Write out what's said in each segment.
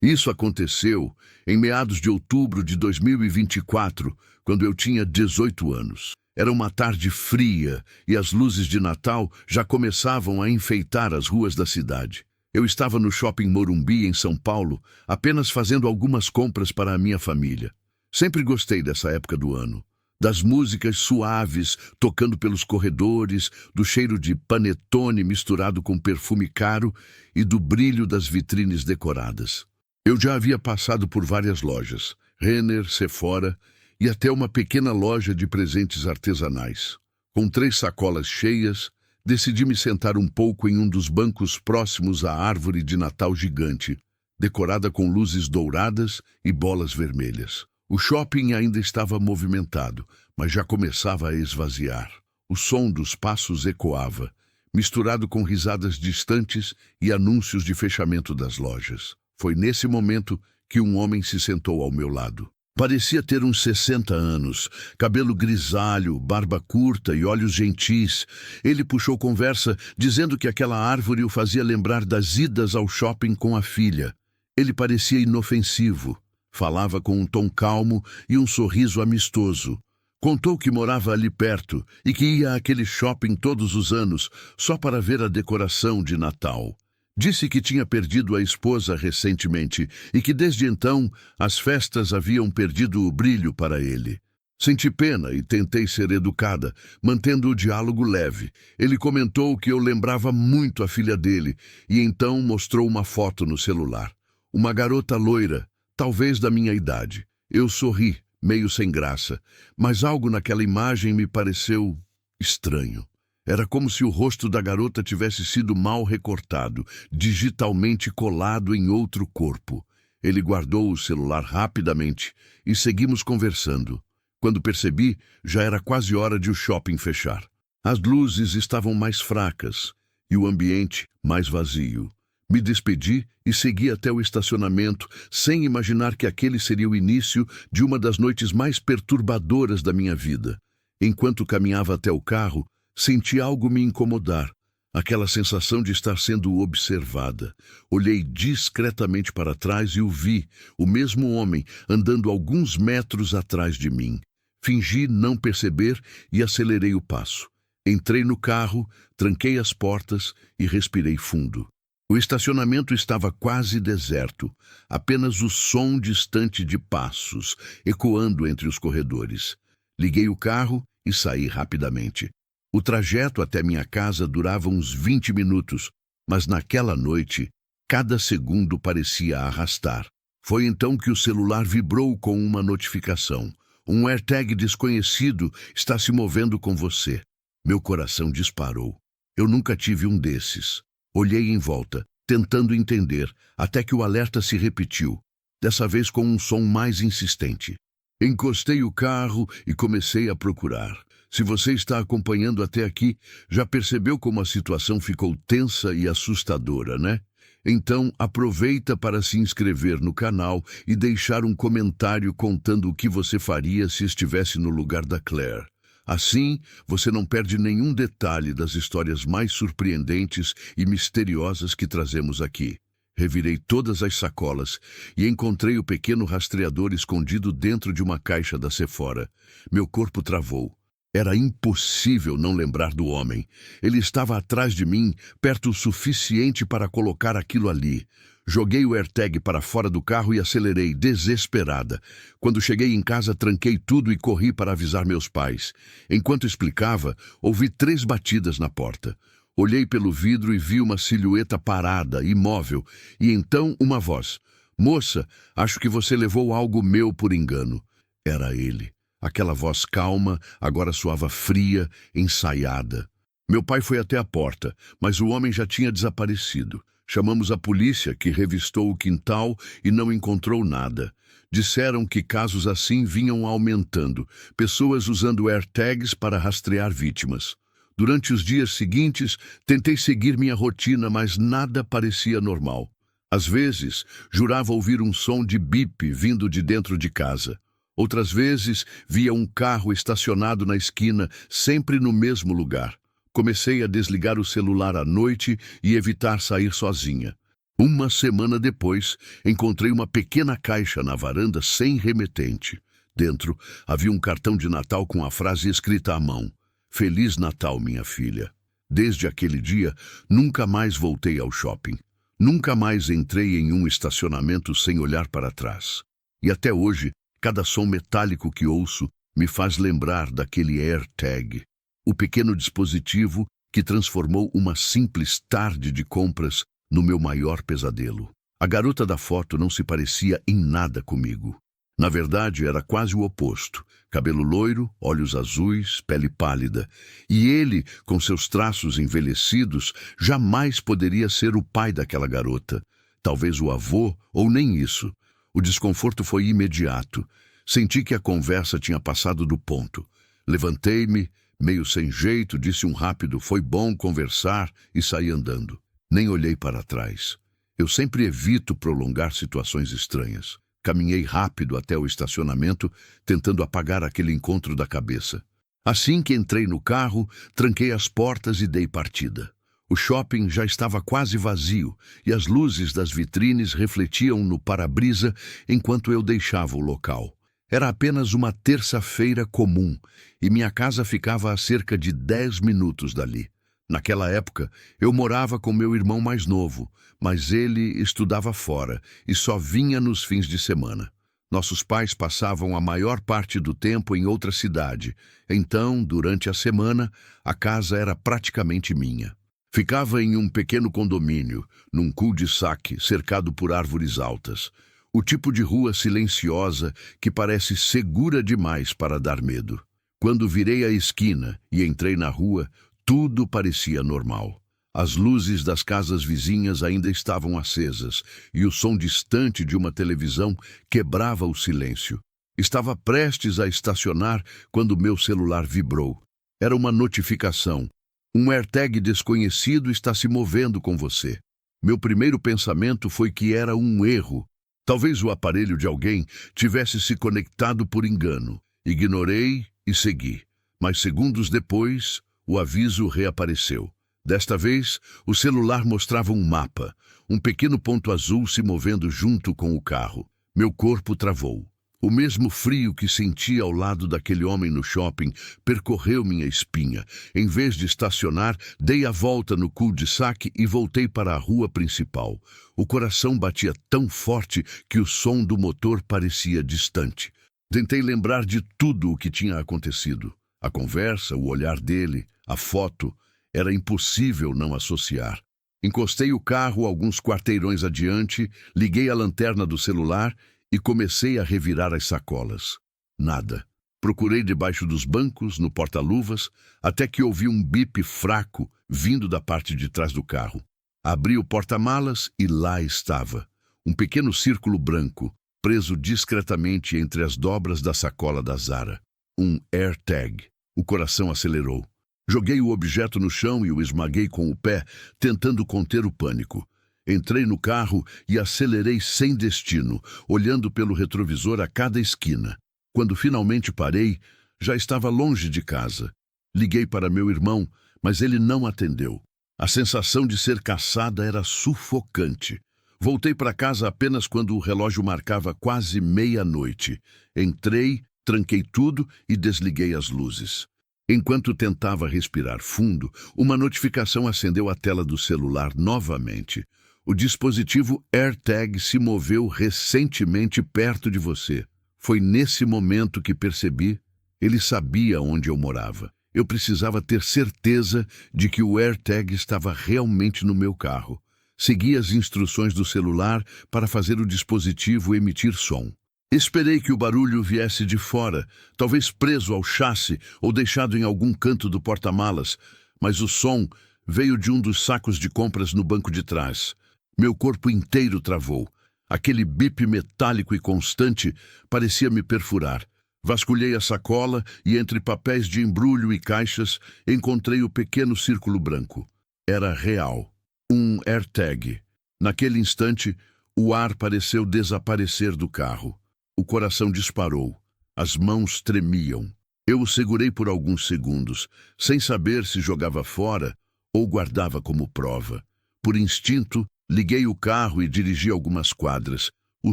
Isso aconteceu em meados de outubro de 2024, quando eu tinha 18 anos. Era uma tarde fria e as luzes de Natal já começavam a enfeitar as ruas da cidade. Eu estava no Shopping Morumbi, em São Paulo, apenas fazendo algumas compras para a minha família. Sempre gostei dessa época do ano. Das músicas suaves tocando pelos corredores, do cheiro de panetone misturado com perfume caro e do brilho das vitrines decoradas. Eu já havia passado por várias lojas, Renner, Sephora e até uma pequena loja de presentes artesanais. Com 3 sacolas cheias, decidi me sentar um pouco em um dos bancos próximos à árvore de Natal gigante, decorada com luzes douradas e bolas vermelhas. O shopping ainda estava movimentado, mas já começava a esvaziar. O som dos passos ecoava, misturado com risadas distantes e anúncios de fechamento das lojas. Foi nesse momento que um homem se sentou ao meu lado. Parecia ter uns 60 anos, cabelo grisalho, barba curta e olhos gentis. Ele puxou conversa, dizendo que aquela árvore o fazia lembrar das idas ao shopping com a filha. Ele parecia inofensivo. Falava com um tom calmo e um sorriso amistoso. Contou que morava ali perto e que ia àquele shopping todos os anos só para ver a decoração de Natal. Disse que tinha perdido a esposa recentemente e que desde então as festas haviam perdido o brilho para ele. Senti pena e tentei ser educada, mantendo o diálogo leve. Ele comentou que eu lembrava muito a filha dele e então mostrou uma foto no celular. Uma garota loira, talvez da minha idade. Eu sorri, meio sem graça, mas algo naquela imagem me pareceu estranho. Era como se o rosto da garota tivesse sido mal recortado, digitalmente colado em outro corpo. Ele guardou o celular rapidamente e seguimos conversando. Quando percebi, já era quase hora de o shopping fechar. As luzes estavam mais fracas e o ambiente mais vazio. Me despedi e segui até o estacionamento, sem imaginar que aquele seria o início de uma das noites mais perturbadoras da minha vida. Enquanto caminhava até o carro, senti algo me incomodar, aquela sensação de estar sendo observada. Olhei discretamente para trás e o vi, o mesmo homem, andando alguns metros atrás de mim. Fingi não perceber e acelerei o passo. Entrei no carro, tranquei as portas e respirei fundo. O estacionamento estava quase deserto, apenas o som distante de passos, ecoando entre os corredores. Liguei o carro e saí rapidamente. O trajeto até minha casa durava uns 20 minutos, mas naquela noite, cada segundo parecia arrastar. Foi então que o celular vibrou com uma notificação. Um AirTag desconhecido está se movendo com você. Meu coração disparou. Eu nunca tive um desses. Olhei em volta, tentando entender, até que o alerta se repetiu, dessa vez com um som mais insistente. Encostei o carro e comecei a procurar. Se você está acompanhando até aqui, já percebeu como a situação ficou tensa e assustadora, né? Então, aproveita para se inscrever no canal e deixar um comentário contando o que você faria se estivesse no lugar da Claire. Assim, você não perde nenhum detalhe das histórias mais surpreendentes e misteriosas que trazemos aqui. Revirei todas as sacolas e encontrei o pequeno rastreador escondido dentro de uma caixa da Sephora. Meu corpo travou. Era impossível não lembrar do homem. Ele estava atrás de mim, perto o suficiente para colocar aquilo ali. Joguei o AirTag para fora do carro e acelerei, desesperada. Quando cheguei em casa, tranquei tudo e corri para avisar meus pais. Enquanto explicava, ouvi 3 batidas na porta. Olhei pelo vidro e vi uma silhueta parada, imóvel, e então uma voz. "Moça, acho que você levou algo meu por engano." Era ele. Aquela voz calma agora soava fria, ensaiada. Meu pai foi até a porta, mas o homem já tinha desaparecido. Chamamos a polícia, que revistou o quintal e não encontrou nada. Disseram que casos assim vinham aumentando, pessoas usando AirTags para rastrear vítimas. Durante os dias seguintes, tentei seguir minha rotina, mas nada parecia normal. Às vezes, jurava ouvir um som de bip vindo de dentro de casa. Outras vezes, via um carro estacionado na esquina, sempre no mesmo lugar. Comecei a desligar o celular à noite e evitar sair sozinha. Uma semana depois, encontrei uma pequena caixa na varanda sem remetente. Dentro havia um cartão de Natal com a frase escrita à mão: Feliz Natal, minha filha. Desde aquele dia, nunca mais voltei ao shopping. Nunca mais entrei em um estacionamento sem olhar para trás. E até hoje, cada som metálico que ouço me faz lembrar daquele AirTag, o pequeno dispositivo que transformou uma simples tarde de compras no meu maior pesadelo. A garota da foto não se parecia em nada comigo. Na verdade, era quase o oposto. Cabelo loiro, olhos azuis, pele pálida. E ele, com seus traços envelhecidos, jamais poderia ser o pai daquela garota. Talvez o avô, ou nem isso. O desconforto foi imediato. Senti que a conversa tinha passado do ponto. Levantei-me, meio sem jeito, disse um rápido "foi bom conversar" e saí andando. Nem olhei para trás. Eu sempre evito prolongar situações estranhas. Caminhei rápido até o estacionamento, tentando apagar aquele encontro da cabeça. Assim que entrei no carro, tranquei as portas e dei partida. O shopping já estava quase vazio e as luzes das vitrines refletiam no para-brisa enquanto eu deixava o local. Era apenas uma terça-feira comum e minha casa ficava a cerca de 10 minutos dali. Naquela época, eu morava com meu irmão mais novo, mas ele estudava fora e só vinha nos fins de semana. Nossos pais passavam a maior parte do tempo em outra cidade, então, durante a semana, a casa era praticamente minha. Ficava em um pequeno condomínio, num cul-de-sac cercado por árvores altas. O tipo de rua silenciosa que parece segura demais para dar medo. Quando virei a esquina e entrei na rua, tudo parecia normal. As luzes das casas vizinhas ainda estavam acesas e o som distante de uma televisão quebrava o silêncio. Estava prestes a estacionar quando meu celular vibrou. Era uma notificação. Um AirTag desconhecido está se movendo com você. Meu primeiro pensamento foi que era um erro. Talvez o aparelho de alguém tivesse se conectado por engano. Ignorei e segui. Mas segundos depois, o aviso reapareceu. Desta vez, o celular mostrava um mapa, um pequeno ponto azul se movendo junto com o carro. Meu corpo travou. O mesmo frio que senti ao lado daquele homem no shopping percorreu minha espinha. Em vez de estacionar, dei a volta no cul-de-sac e voltei para a rua principal. O coração batia tão forte que o som do motor parecia distante. Tentei lembrar de tudo o que tinha acontecido. A conversa, o olhar dele, a foto, era impossível não associar. Encostei o carro alguns quarteirões adiante, liguei a lanterna do celular e comecei a revirar as sacolas. Nada. Procurei debaixo dos bancos, no porta-luvas, até que ouvi um bip fraco vindo da parte de trás do carro. Abri o porta-malas e lá estava. Um pequeno círculo branco, preso discretamente entre as dobras da sacola da Zara. Um AirTag. O coração acelerou. Joguei o objeto no chão e o esmaguei com o pé, tentando conter o pânico. Entrei no carro e acelerei sem destino, olhando pelo retrovisor a cada esquina. Quando finalmente parei, já estava longe de casa. Liguei para meu irmão, mas ele não atendeu. A sensação de ser caçada era sufocante. Voltei para casa apenas quando o relógio marcava quase meia-noite. Entrei, tranquei tudo e desliguei as luzes. Enquanto tentava respirar fundo, uma notificação acendeu a tela do celular novamente. O dispositivo AirTag se moveu recentemente perto de você. Foi nesse momento que percebi, ele sabia onde eu morava. Eu precisava ter certeza de que o AirTag estava realmente no meu carro. Segui as instruções do celular para fazer o dispositivo emitir som. Esperei que o barulho viesse de fora, talvez preso ao chassi ou deixado em algum canto do porta-malas, mas o som veio de um dos sacos de compras no banco de trás. Meu corpo inteiro travou. Aquele bip metálico e constante parecia me perfurar. Vasculhei a sacola e, entre papéis de embrulho e caixas, encontrei o pequeno círculo branco. Era real. Um AirTag. Naquele instante, o ar pareceu desaparecer do carro. O coração disparou. As mãos tremiam. Eu o segurei por alguns segundos, sem saber se jogava fora ou guardava como prova. Por instinto, Liguei o carro e dirigi algumas quadras, o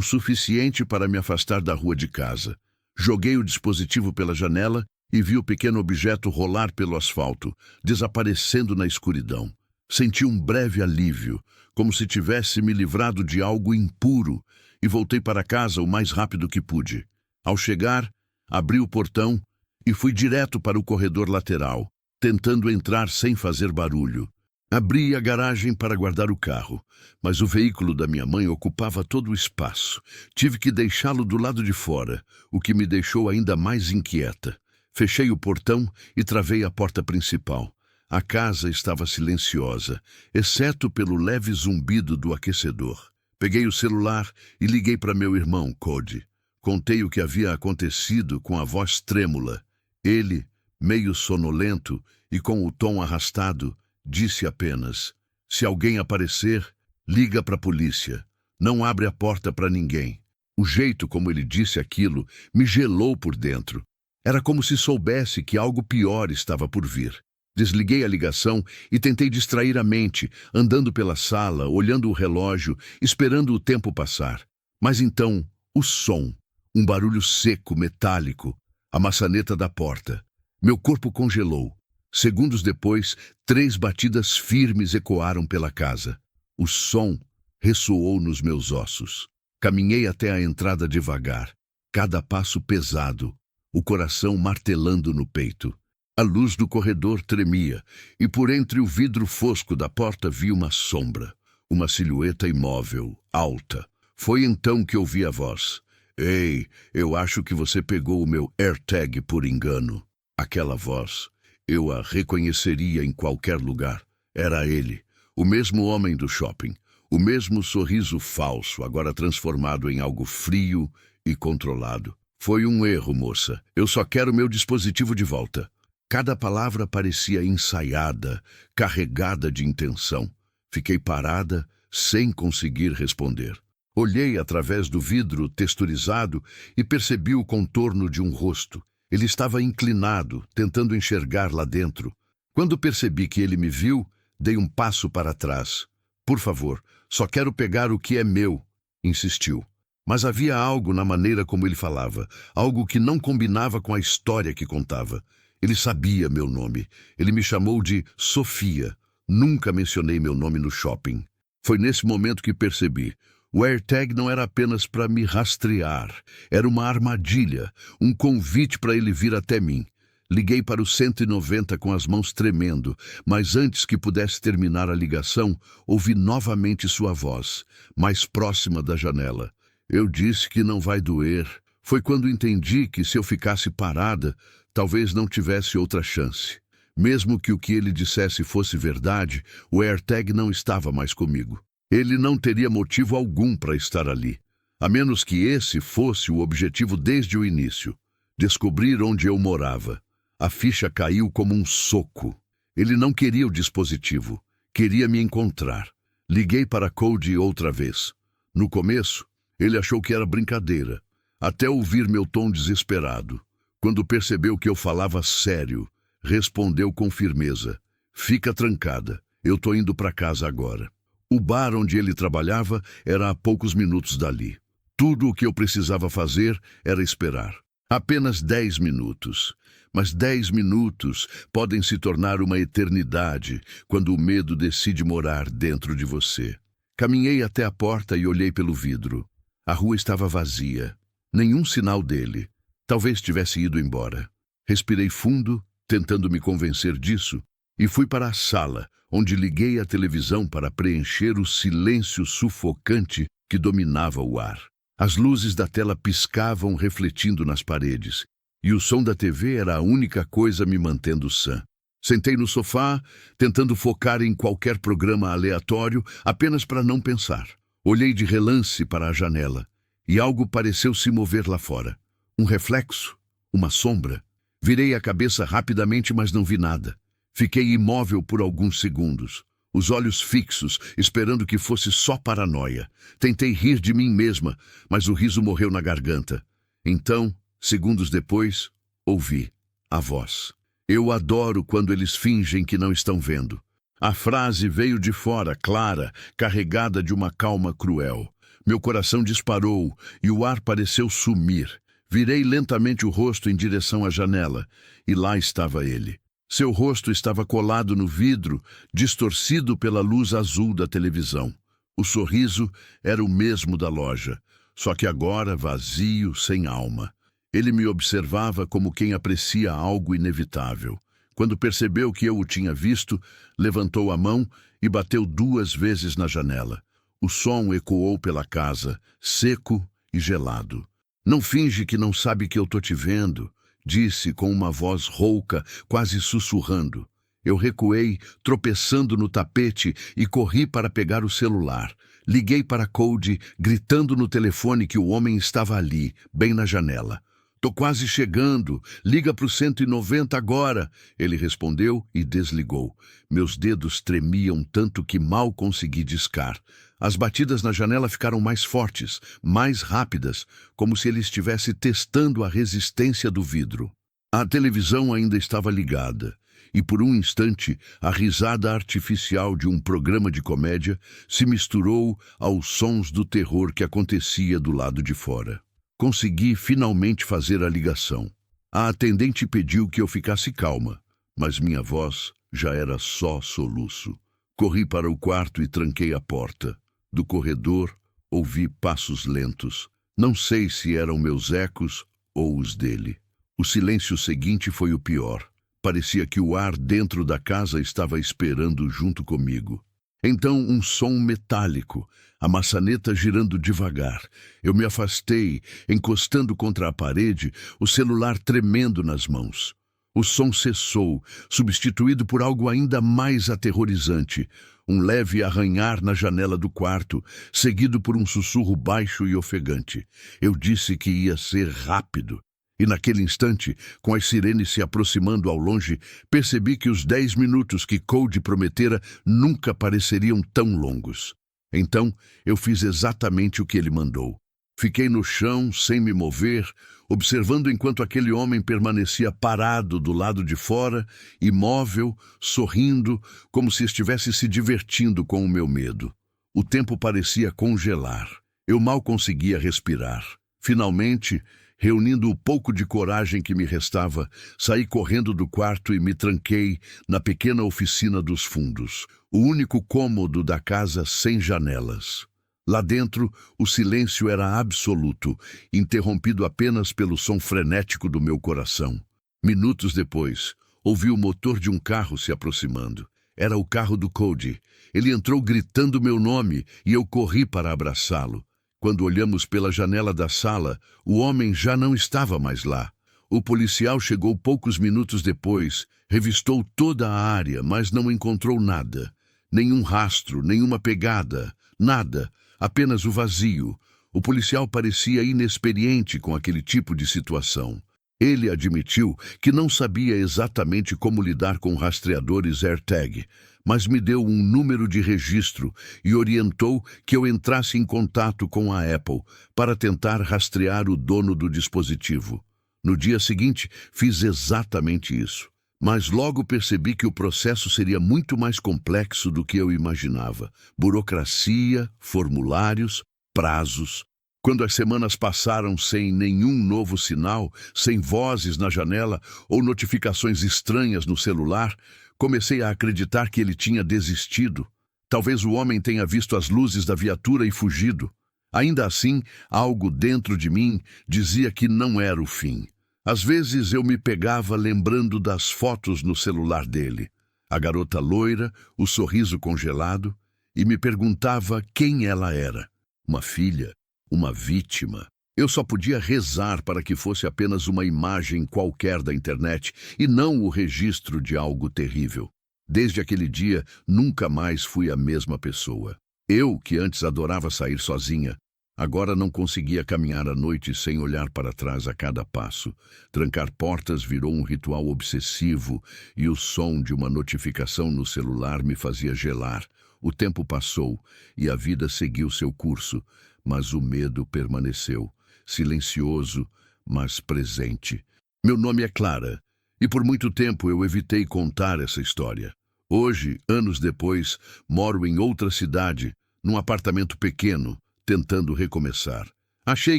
suficiente para me afastar da rua de casa. Joguei o dispositivo pela janela e vi o pequeno objeto rolar pelo asfalto, desaparecendo na escuridão. Senti um breve alívio, como se tivesse me livrado de algo impuro, e voltei para casa o mais rápido que pude. Ao chegar, abri o portão e fui direto para o corredor lateral, tentando entrar sem fazer barulho. Abri a garagem para guardar o carro, mas o veículo da minha mãe ocupava todo o espaço. Tive que deixá-lo do lado de fora, o que me deixou ainda mais inquieta. Fechei o portão e travei a porta principal. A casa estava silenciosa, exceto pelo leve zumbido do aquecedor. Peguei o celular e liguei para meu irmão, Cody. Contei o que havia acontecido com a voz trêmula. Ele, meio sonolento e com o tom arrastado, disse apenas: "Se alguém aparecer, liga para a polícia. Não abre a porta para ninguém." O jeito como ele disse aquilo me gelou por dentro. Era como se soubesse que algo pior estava por vir. Desliguei a ligação e tentei distrair a mente, andando pela sala, olhando o relógio, esperando o tempo passar. Mas então, o som, um barulho seco, metálico, a maçaneta da porta. Meu corpo congelou. Segundos depois, 3 batidas firmes ecoaram pela casa. O som ressoou nos meus ossos. Caminhei até a entrada devagar, cada passo pesado, o coração martelando no peito. A luz do corredor tremia, e por entre o vidro fosco da porta vi uma sombra, uma silhueta imóvel, alta. Foi então que ouvi a voz: "Ei, eu acho que você pegou o meu AirTag por engano." Aquela voz, eu a reconheceria em qualquer lugar. Era ele, o mesmo homem do shopping, o mesmo sorriso falso, agora transformado em algo frio e controlado. "Foi um erro, moça. Eu só quero meu dispositivo de volta." Cada palavra parecia ensaiada, carregada de intenção. Fiquei parada, sem conseguir responder. Olhei através do vidro texturizado e percebi o contorno de um rosto. Ele estava inclinado, tentando enxergar lá dentro. Quando percebi que ele me viu, dei um passo para trás. "Por favor, só quero pegar o que é meu", insistiu. Mas havia algo na maneira como ele falava, algo que não combinava com a história que contava. Ele sabia meu nome. Ele me chamou de Sofia. Nunca mencionei meu nome no shopping. Foi nesse momento que percebi. O AirTag não era apenas para me rastrear. Era uma armadilha, um convite para ele vir até mim. Liguei para o 190 com as mãos tremendo, mas antes que pudesse terminar a ligação, ouvi novamente sua voz, mais próxima da janela. "Eu disse que não vai doer." Foi quando entendi que se eu ficasse parada, talvez não tivesse outra chance. Mesmo que o que ele dissesse fosse verdade, o AirTag não estava mais comigo. Ele não teria motivo algum para estar ali, a menos que esse fosse o objetivo desde o início. Descobrir onde eu morava. A ficha caiu como um soco. Ele não queria o dispositivo, queria me encontrar. Liguei para Cody outra vez. No começo, ele achou que era brincadeira, até ouvir meu tom desesperado. Quando percebeu que eu falava sério, respondeu com firmeza: "Fica trancada, eu tô indo para casa agora." O bar onde ele trabalhava era a poucos minutos dali. Tudo o que eu precisava fazer era esperar. Apenas 10 minutos. Mas 10 minutos podem se tornar uma eternidade quando o medo decide morar dentro de você. Caminhei até a porta e olhei pelo vidro. A rua estava vazia. Nenhum sinal dele. Talvez tivesse ido embora. Respirei fundo, tentando me convencer disso, e fui para a sala, onde liguei a televisão para preencher o silêncio sufocante que dominava o ar. As luzes da tela piscavam refletindo nas paredes, e o som da TV era a única coisa me mantendo sã. Sentei no sofá, tentando focar em qualquer programa aleatório, apenas para não pensar. Olhei de relance para a janela, e algo pareceu se mover lá fora. Um reflexo, uma sombra. Virei a cabeça rapidamente, mas não vi nada. Fiquei imóvel por alguns segundos, os olhos fixos, esperando que fosse só paranoia. Tentei rir de mim mesma, mas o riso morreu na garganta. Então, segundos depois, ouvi a voz. Eu adoro quando eles fingem que não estão vendo. A frase veio de fora, clara, carregada de uma calma cruel. Meu coração disparou e o ar pareceu sumir. Virei lentamente o rosto em direção à janela, e lá estava ele. Seu rosto estava colado no vidro, distorcido pela luz azul da televisão. O sorriso era o mesmo da loja, só que agora vazio, sem alma. Ele me observava como quem aprecia algo inevitável. Quando percebeu que eu o tinha visto, levantou a mão e bateu 2 vezes na janela. O som ecoou pela casa, seco e gelado. "Não finge que não sabe que eu tô te vendo", disse com uma voz rouca, quase sussurrando. Eu recuei, tropeçando no tapete, e corri para pegar o celular. Liguei para Cody, gritando no telefone que o homem estava ali, bem na janela. "Tô quase chegando, liga pro 190 agora", ele respondeu e desligou. Meus dedos tremiam tanto que mal consegui discar. As batidas na janela ficaram mais fortes, mais rápidas, como se ele estivesse testando a resistência do vidro. A televisão ainda estava ligada, e por um instante a risada artificial de um programa de comédia se misturou aos sons do terror que acontecia do lado de fora. Consegui finalmente fazer a ligação. A atendente pediu que eu ficasse calma, mas minha voz já era só soluço. Corri para o quarto e tranquei a porta. Do corredor, ouvi passos lentos. Não sei se eram meus ecos ou os dele. O silêncio seguinte foi o pior. Parecia que o ar dentro da casa estava esperando junto comigo. Então um som metálico, a maçaneta girando devagar. Eu me afastei, encostando contra a parede, o celular tremendo nas mãos. O som cessou, substituído por algo ainda mais aterrorizante. Um leve arranhar na janela do quarto, seguido por um sussurro baixo e ofegante. Eu disse que ia ser rápido. E naquele instante, com as sirenes se aproximando ao longe, percebi que os 10 minutos que Cody prometera nunca pareceriam tão longos. Então, eu fiz exatamente o que ele mandou. Fiquei no chão, sem me mover, observando enquanto aquele homem permanecia parado do lado de fora, imóvel, sorrindo, como se estivesse se divertindo com o meu medo. O tempo parecia congelar. Eu mal conseguia respirar. Finalmente, reunindo o pouco de coragem que me restava, saí correndo do quarto e me tranquei na pequena oficina dos fundos, o único cômodo da casa sem janelas. Lá dentro, o silêncio era absoluto, interrompido apenas pelo som frenético do meu coração. Minutos depois, ouvi o motor de um carro se aproximando. Era o carro do Cody. Ele entrou gritando meu nome e eu corri para abraçá-lo. Quando olhamos pela janela da sala, o homem já não estava mais lá. O policial chegou poucos minutos depois, revistou toda a área, mas não encontrou nada. Nenhum rastro, nenhuma pegada, nada, apenas o vazio. O policial parecia inexperiente com aquele tipo de situação. Ele admitiu que não sabia exatamente como lidar com rastreadores AirTag, mas me deu um número de registro e orientou que eu entrasse em contato com a Apple para tentar rastrear o dono do dispositivo. No dia seguinte, fiz exatamente isso. Mas logo percebi que o processo seria muito mais complexo do que eu imaginava. Burocracia, formulários, prazos. Quando as semanas passaram sem nenhum novo sinal, sem vozes na janela ou notificações estranhas no celular, comecei a acreditar que ele tinha desistido. Talvez o homem tenha visto as luzes da viatura e fugido. Ainda assim, algo dentro de mim dizia que não era o fim. Às vezes eu me pegava lembrando das fotos no celular dele. A garota loira, o sorriso congelado, e me perguntava quem ela era. Uma filha? Uma vítima? Eu só podia rezar para que fosse apenas uma imagem qualquer da internet e não o registro de algo terrível. Desde aquele dia, nunca mais fui a mesma pessoa. Eu, que antes adorava sair sozinha, agora não conseguia caminhar à noite sem olhar para trás a cada passo. Trancar portas virou um ritual obsessivo e o som de uma notificação no celular me fazia gelar. O tempo passou e a vida seguiu seu curso, mas o medo permaneceu. Silencioso, mas presente. Meu nome é Clara, e por muito tempo eu evitei contar essa história. Hoje, anos depois, moro em outra cidade, num apartamento pequeno, tentando recomeçar. Achei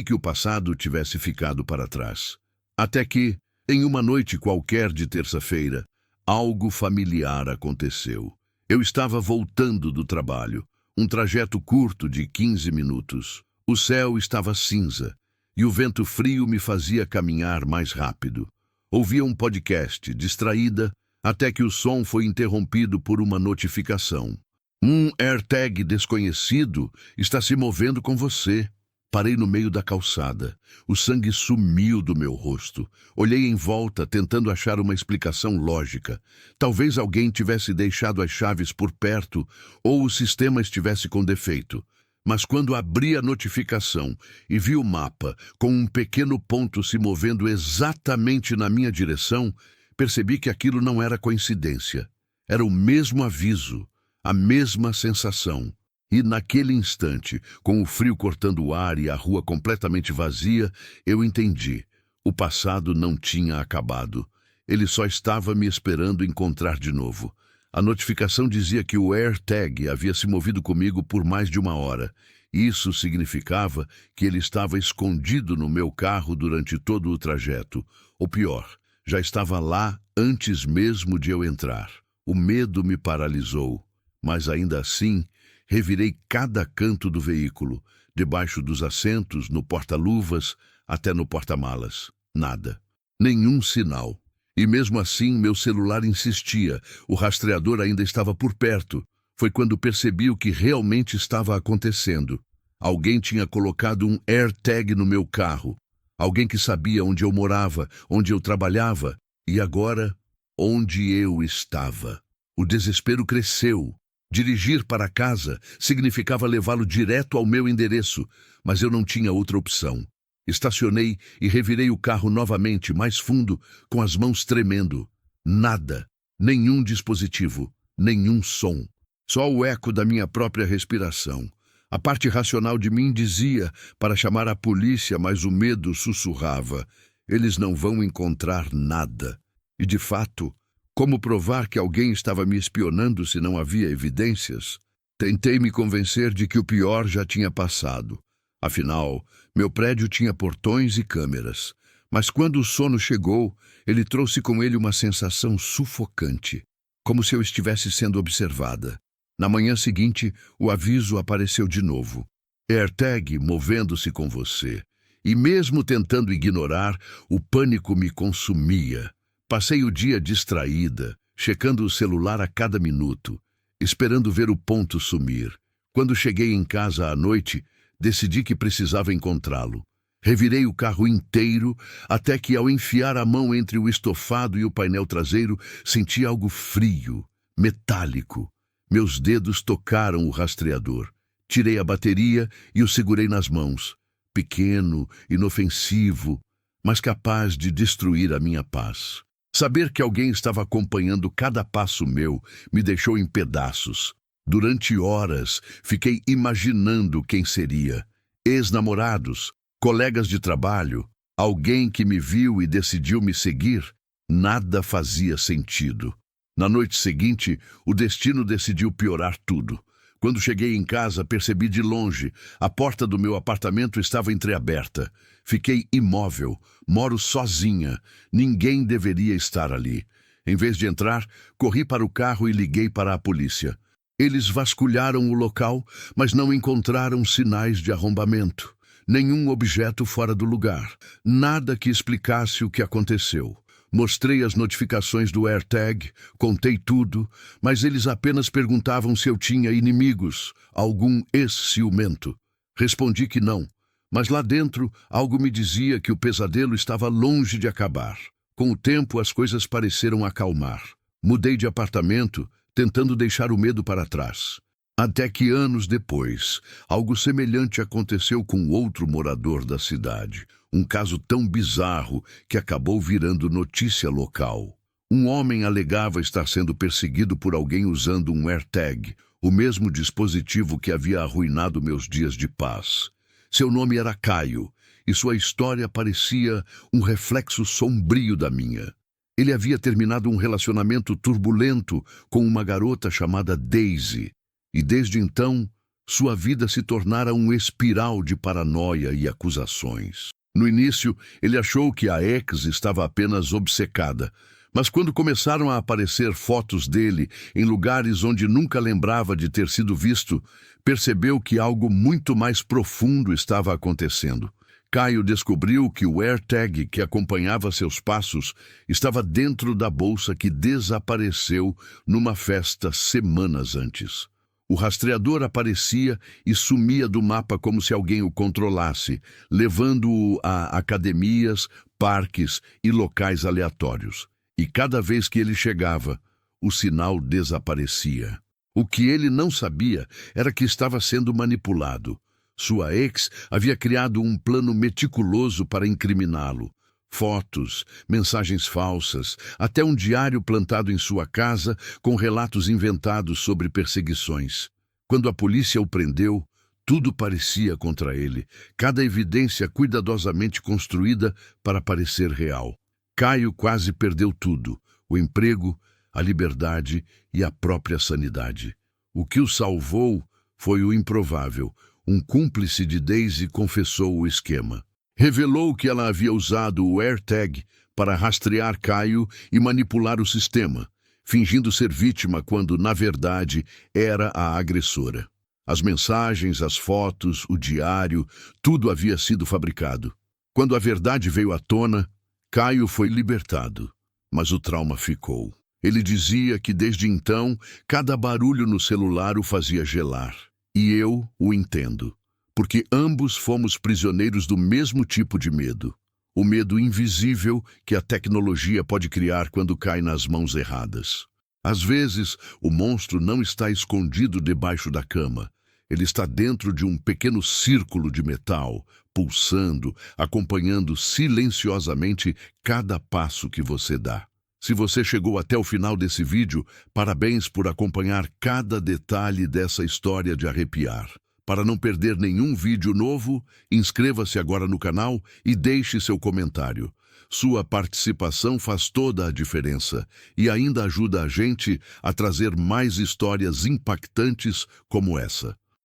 que o passado tivesse ficado para trás. Até que, em uma noite qualquer de terça-feira, algo familiar aconteceu. Eu estava voltando do trabalho, um trajeto curto de 15 minutos. O céu estava cinza e o vento frio me fazia caminhar mais rápido. Ouvia um podcast, distraída, até que o som foi interrompido por uma notificação. Um AirTag desconhecido está se movendo com você. Parei no meio da calçada. O sangue sumiu do meu rosto. Olhei em volta, tentando achar uma explicação lógica. Talvez alguém tivesse deixado as chaves por perto ou o sistema estivesse com defeito. Mas quando abri a notificação e vi o mapa com um pequeno ponto se movendo exatamente na minha direção, percebi que aquilo não era coincidência. Era o mesmo aviso, a mesma sensação. E naquele instante, com o frio cortando o ar e a rua completamente vazia, eu entendi. O passado não tinha acabado. Ele só estava me esperando encontrar de novo. A notificação dizia que o AirTag havia se movido comigo por mais de 1 hora. Isso significava que ele estava escondido no meu carro durante todo o trajeto. Ou pior, já estava lá antes mesmo de eu entrar. O medo me paralisou, mas ainda assim, revirei cada canto do veículo, debaixo dos assentos, no porta-luvas, até no porta-malas. Nada. Nenhum sinal. E mesmo assim, meu celular insistia. O rastreador ainda estava por perto. Foi quando percebi o que realmente estava acontecendo. Alguém tinha colocado um AirTag no meu carro. Alguém que sabia onde eu morava, onde eu trabalhava e agora, onde eu estava. O desespero cresceu. Dirigir para casa significava levá-lo direto ao meu endereço, mas eu não tinha outra opção. Estacionei e revirei o carro novamente, mais fundo, com as mãos tremendo. Nada, nenhum dispositivo, nenhum som. Só o eco da minha própria respiração. A parte racional de mim dizia para chamar a polícia, mas o medo sussurrava. Eles não vão encontrar nada. E, de fato, como provar que alguém estava me espionando se não havia evidências? Tentei me convencer de que o pior já tinha passado. Afinal, meu prédio tinha portões e câmeras. Mas quando o sono chegou, ele trouxe com ele uma sensação sufocante, como se eu estivesse sendo observada. Na manhã seguinte, o aviso apareceu de novo. AirTag movendo-se com você. E mesmo tentando ignorar, o pânico me consumia. Passei o dia distraída, checando o celular a cada minuto, esperando ver o ponto sumir. Quando cheguei em casa à noite, decidi que precisava encontrá-lo. Revirei o carro inteiro, até que ao enfiar a mão entre o estofado e o painel traseiro, senti algo frio, metálico. Meus dedos tocaram o rastreador. Tirei a bateria e o segurei nas mãos. Pequeno, inofensivo, mas capaz de destruir a minha paz. Saber que alguém estava acompanhando cada passo meu me deixou em pedaços. Durante horas, fiquei imaginando quem seria. Ex-namorados, colegas de trabalho, alguém que me viu e decidiu me seguir. Nada fazia sentido. Na noite seguinte, o destino decidiu piorar tudo. Quando cheguei em casa, percebi de longe. A porta do meu apartamento estava entreaberta. Fiquei imóvel. Moro sozinha. Ninguém deveria estar ali. Em vez de entrar, corri para o carro e liguei para a polícia. Eles vasculharam o local, mas não encontraram sinais de arrombamento. Nenhum objeto fora do lugar. Nada que explicasse o que aconteceu. Mostrei as notificações do AirTag, contei tudo, mas eles apenas perguntavam se eu tinha inimigos, algum ex-ciumento. Respondi que não, mas lá dentro algo me dizia que o pesadelo estava longe de acabar. Com o tempo as coisas pareceram acalmar. Mudei de apartamento, tentando deixar o medo para trás. Até que anos depois, algo semelhante aconteceu com outro morador da cidade. Um caso tão bizarro que acabou virando notícia local. Um homem alegava estar sendo perseguido por alguém usando um AirTag, o mesmo dispositivo que havia arruinado meus dias de paz. Seu nome era Caio, e sua história parecia um reflexo sombrio da minha. Ele havia terminado um relacionamento turbulento com uma garota chamada Daisy, e desde então, sua vida se tornara um espiral de paranoia e acusações. No início, ele achou que a ex estava apenas obcecada, mas quando começaram a aparecer fotos dele em lugares onde nunca lembrava de ter sido visto, percebeu que algo muito mais profundo estava acontecendo. Caio descobriu que o AirTag que acompanhava seus passos estava dentro da bolsa que desapareceu numa festa semanas antes. O rastreador aparecia e sumia do mapa como se alguém o controlasse, levando-o a academias, parques e locais aleatórios. E cada vez que ele chegava, o sinal desaparecia. O que ele não sabia era que estava sendo manipulado. Sua ex havia criado um plano meticuloso para incriminá-lo. Fotos, mensagens falsas, até um diário plantado em sua casa com relatos inventados sobre perseguições. Quando a polícia o prendeu, tudo parecia contra ele, cada evidência cuidadosamente construída para parecer real. Caio quase perdeu tudo: o emprego, a liberdade e a própria sanidade. O que o salvou foi o improvável. Um cúmplice de Daisy confessou o esquema. Revelou que ela havia usado o AirTag para rastrear Caio e manipular o sistema, fingindo ser vítima quando, na verdade, era a agressora. As mensagens, as fotos, o diário, tudo havia sido fabricado. Quando a verdade veio à tona, Caio foi libertado, mas o trauma ficou. Ele dizia que, desde então, cada barulho no celular o fazia gelar. E eu o entendo, porque ambos fomos prisioneiros do mesmo tipo de medo. O medo invisível que a tecnologia pode criar quando cai nas mãos erradas. Às vezes, o monstro não está escondido debaixo da cama. Ele está dentro de um pequeno círculo de metal, pulsando, acompanhando silenciosamente cada passo que você dá. Se você chegou até o final desse vídeo, parabéns por acompanhar cada detalhe dessa história de arrepiar. Para não perder nenhum vídeo novo, inscreva-se agora no canal e deixe seu comentário. Sua participação faz toda a diferença e ainda ajuda a gente a trazer mais histórias impactantes como essa.